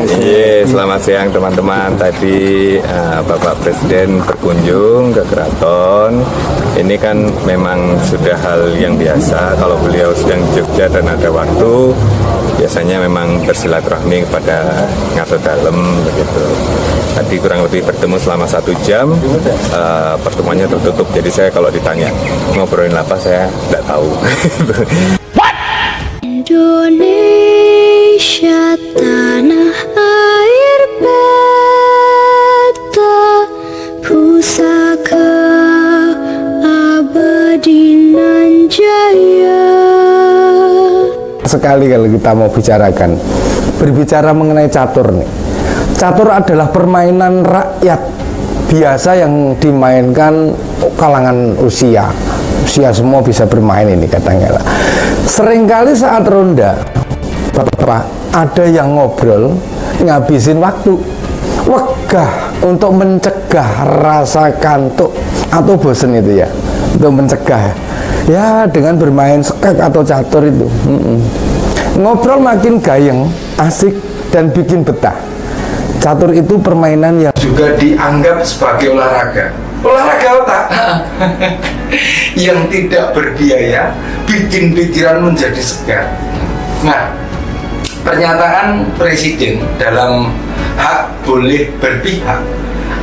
Iya, selamat siang teman-teman. Tadi Bapak Presiden berkunjung ke keraton. Ini kan memang sudah hal yang biasa. Kalau beliau sedang di Jogja dan ada waktu, biasanya memang bersilaturahmi kepada Ngarso Dalem begitu. Tadi kurang lebih bertemu selama 1 jam. Pertemuannya tertutup. Jadi saya kalau ditanya ngobrolin apa, saya tidak tahu. Indonesia tanah air beta pusaka abadi nan jaya. Sekali kalau kita mau berbicara mengenai catur nih. Catur adalah permainan rakyat biasa yang dimainkan kalangan usia semua bisa bermain ini katanya lah. Seringkali saat ronda Bapak ada yang ngobrol ngabisin waktu wegah untuk mencegah rasa kantuk atau bosen itu ya, untuk mencegah ya dengan bermain skek atau catur itu. Ngobrol makin gayeng, asik dan bikin betah. Catur itu permainan yang juga dianggap sebagai olahraga otak yang tidak berbiaya, bikin pikiran menjadi segar. Nah, pernyataan Presiden dalam hak boleh berpihak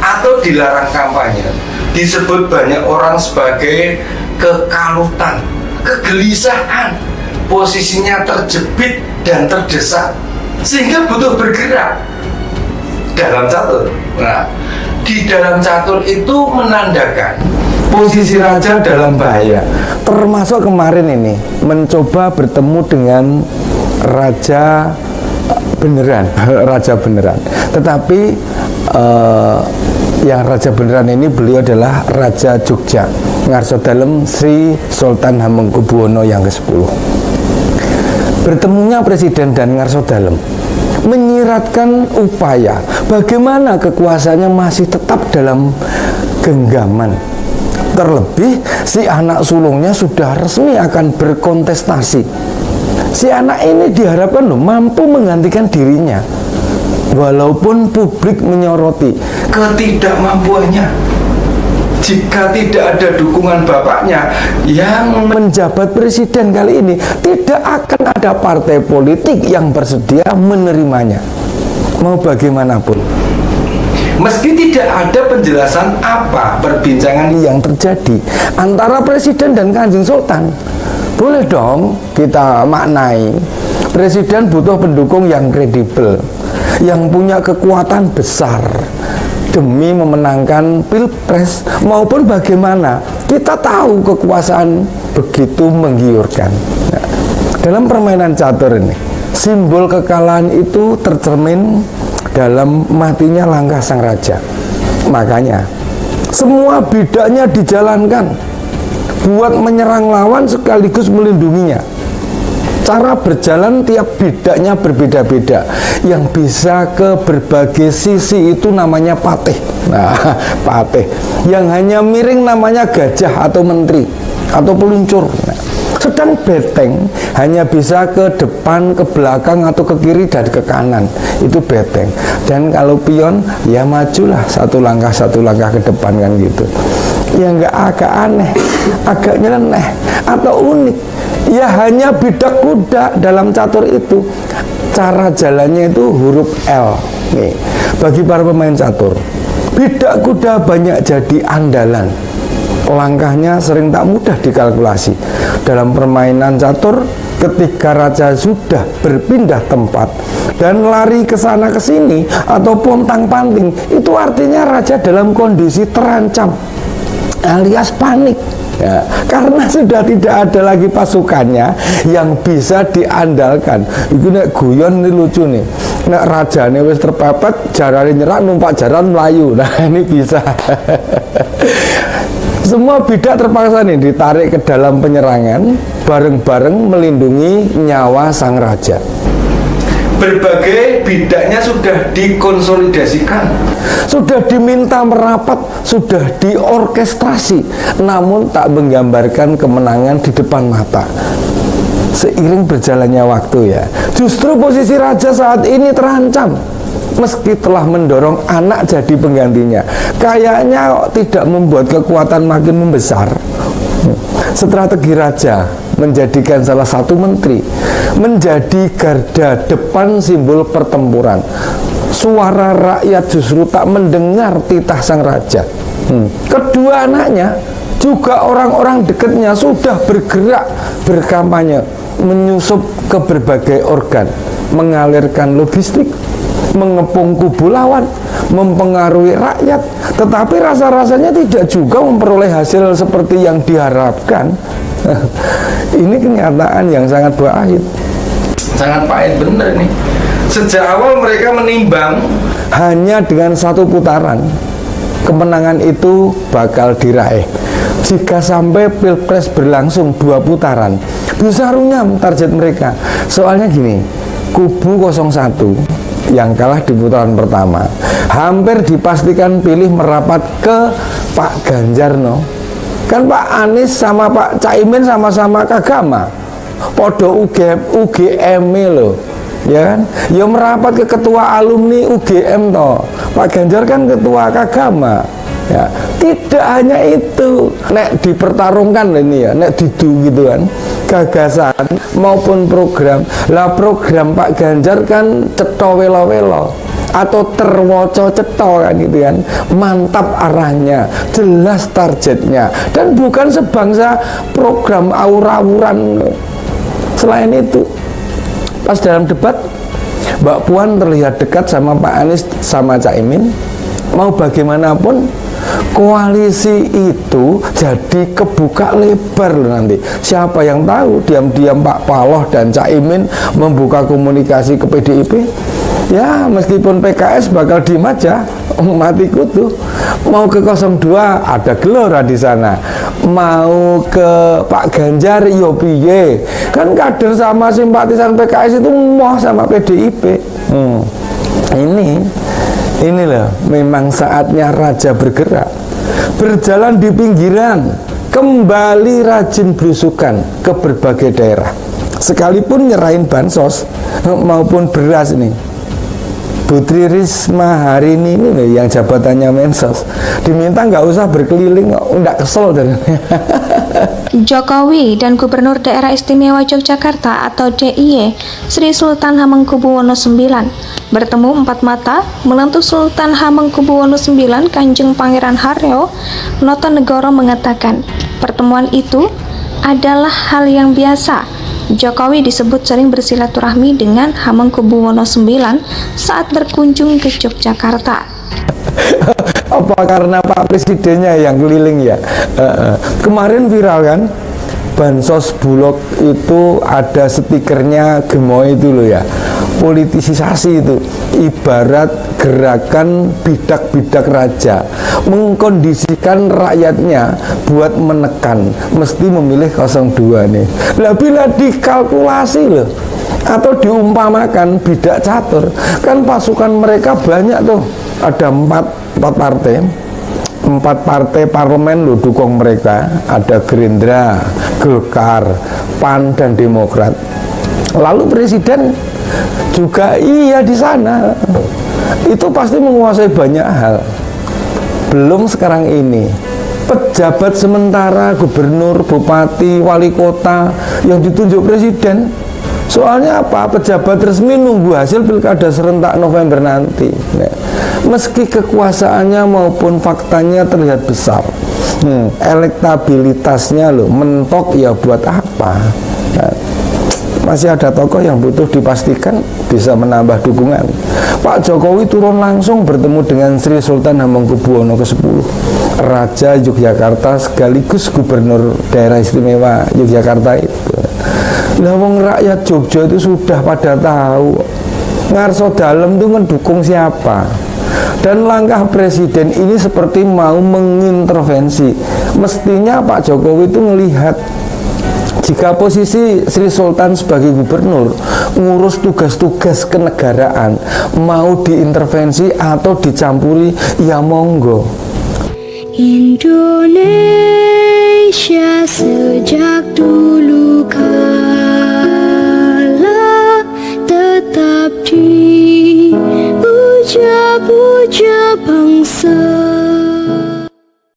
atau dilarang kampanye disebut banyak orang sebagai kekalutan, kegelisahan, posisinya terjepit dan terdesak sehingga butuh bergerak dalam catur. Nah, di dalam catur itu menandakan posisi raja dalam bahaya. Termasuk kemarin ini mencoba bertemu dengan raja beneran, raja beneran. Tetapi yang raja beneran ini beliau adalah Raja Jogja, Ngarso Dalem Sri Sultan Hamengkubuwono yang ke-10. Bertemunya Presiden dan Ngarso Dalem menyiratkan upaya bagaimana kekuasaannya masih tetap dalam genggaman. Terlebih si anak sulungnya sudah resmi akan berkontestasi. Si anak ini diharapkan mampu menggantikan dirinya, walaupun publik menyoroti ketidakmampuannya. Jika tidak ada dukungan bapaknya yang menjabat presiden kali ini, tidak akan ada partai politik yang bersedia menerimanya, mau bagaimanapun. Meski tidak ada penjelasan apa perbincangan yang terjadi antara presiden dan Kanjeng Sultan, boleh dong kita maknai presiden butuh pendukung yang kredibel, yang punya kekuatan besar demi memenangkan pilpres maupun bagaimana. Kita tahu kekuasaan begitu menggiurkan. Nah, dalam permainan catur ini, simbol kekalahan itu tercermin dalam matinya langkah sang raja. Makanya semua bidaknya dijalankan buat menyerang lawan sekaligus melindunginya. Cara berjalan tiap bidaknya berbeda-beda. Yang bisa ke berbagai sisi itu namanya patih. Nah, patih. Yang hanya miring namanya gajah atau menteri atau peluncur. Nah, sedang beteng hanya bisa ke depan, ke belakang atau ke kiri dan ke kanan. Itu beteng. Dan kalau pion ya majulah satu langkah ke depan kan gitu. Ya nggak agak aneh, agak nyeleneh atau unik. Ya hanya bidak kuda dalam catur itu. Cara jalannya itu huruf L. Nih, bagi para pemain catur, bidak kuda banyak jadi andalan. Langkahnya sering tak mudah dikalkulasi. Dalam permainan catur, ketika raja sudah berpindah tempat dan lari ke sana ke sini atau pontang-panting, itu artinya raja dalam kondisi terancam alias panik. Ya, karena sudah tidak ada lagi pasukannya yang bisa diandalkan. Itu nek guyon ini lucu nih. Nek rajane wis terpepet, jarane nyerah numpak jaran melayu. Nah, ini bisa. Semua bidak terpaksa nih ditarik ke dalam penyerangan bareng-bareng melindungi nyawa sang raja. Berbagai bidaknya sudah dikonsolidasikan, sudah diminta merapat, sudah diorkestrasi, namun tak menggambarkan kemenangan di depan mata. Seiring berjalannya waktu ya, justru posisi raja saat ini terancam. meski telah mendorong anak jadi penggantinya, kayaknya kok tidak membuat kekuatan makin membesar. Strategi raja menjadikan salah satu menteri menjadi garda depan simbol pertempuran. Suara rakyat justru tak mendengar titah sang raja. Kedua anaknya, juga orang-orang dekatnya, sudah bergerak berkampanye, menyusup ke berbagai organ, mengalirkan logistik, mengepung kubu lawan, mempengaruhi rakyat. Tetapi rasa-rasanya tidak juga memperoleh hasil seperti yang diharapkan. Ini kenyataan yang sangat pahit. Sangat pahit bener nih. Sejak awal mereka menimbang Hanya dengan satu putaran kemenangan itu bakal diraih. Jika sampai pilpres berlangsung 2 putaran, bisa runyam target mereka. Soalnya gini, kubu 01 yang kalah di putaran pertama hampir dipastikan pilih merapat ke Pak Ganjar, no. Kan Pak Anies sama Pak Caimin sama-sama kagama, podo UGM loh, ya kan? Ya merapat ke ketua alumni UGM toh. Pak Ganjar kan ketua kagama. Ya, tidak hanya itu, nek dipertarungkan ini ya, nek didu gitu kan, gagasan maupun program. Lah program Pak Ganjar kan cetha welo-welo atau terwoco cetha kan gitu kan, mantap arahnya, jelas targetnya, dan bukan sebangsa program aur-auran. Selain itu, pas dalam debat Mbak Puan terlihat dekat sama Pak Anies sama Caimin. Mau bagaimanapun koalisi itu jadi kebuka lebar loh nanti. Siapa yang tahu diam-diam Pak Paloh dan Caimin membuka komunikasi ke PDIP. Ya meskipun PKS bakal diem aja, mati kutu. Mau ke 02 ada Gelora di sana. Mau ke Pak Ganjar yo piye. Kan kader sama simpatisan PKS itu mau sama PDIP. Ini loh, memang saatnya raja bergerak, berjalan di pinggiran, kembali rajin belusukan ke berbagai daerah, sekalipun nyerahin bansos maupun beras nih. Putri Risma hari ini loh yang jabatannya Mensos diminta nggak usah berkeliling, nggak kesel dan Jokowi dan Gubernur Daerah Istimewa Yogyakarta atau DIY Sri Sultan Hamengkubuwono IX bertemu 4 mata menantu Sultan Hamengkubuwono IX Kanjeng Pangeran Haryo Notonegoro mengatakan pertemuan itu adalah hal yang biasa. Jokowi disebut sering bersilaturahmi dengan Hamengkubuwono IX saat berkunjung ke Yogyakarta. Apa karena Pak Presidennya yang keliling ya? Kemarin viral kan, bansos Bulog itu ada stikernya gemoy itu loh ya, politisasi itu, ibarat gerakan bidak-bidak raja, mengkondisikan rakyatnya buat menekan, mesti memilih 02 nih. Lah bila dikalkulasi loh, atau diumpamakan bidak catur, kan pasukan mereka banyak tuh, ada 4 partai parlemen lo dukung mereka, ada Gerindra, Golkar, PAN dan Demokrat. Lalu presiden juga iya di sana, itu pasti menguasai banyak hal. Belum sekarang ini pejabat sementara, gubernur, bupati, wali kota yang ditunjuk presiden. Soalnya apa? Pejabat resmi nunggu hasil pilkada serentak November nanti. Nah, meski kekuasaannya maupun faktanya terlihat besar, elektabilitasnya loh mentok, ya buat apa? Nah, masih ada tokoh yang butuh dipastikan bisa menambah dukungan. Pak Jokowi turun langsung bertemu dengan Sri Sultan Hamengkubuwono ke-10, Raja Yogyakarta sekaligus Gubernur Daerah Istimewa Yogyakarta itu. Lah wong rakyat Jogja itu sudah pada tahu ngarso dalem itu mendukung siapa. Dan langkah presiden ini seperti mau mengintervensi. Mestinya Pak Jokowi itu melihat jika posisi Sri Sultan sebagai gubernur ngurus tugas-tugas kenegaraan mau diintervensi atau dicampuri, ya monggo. Indonesia sejak dulu kala tetap dipuja raja bangsa.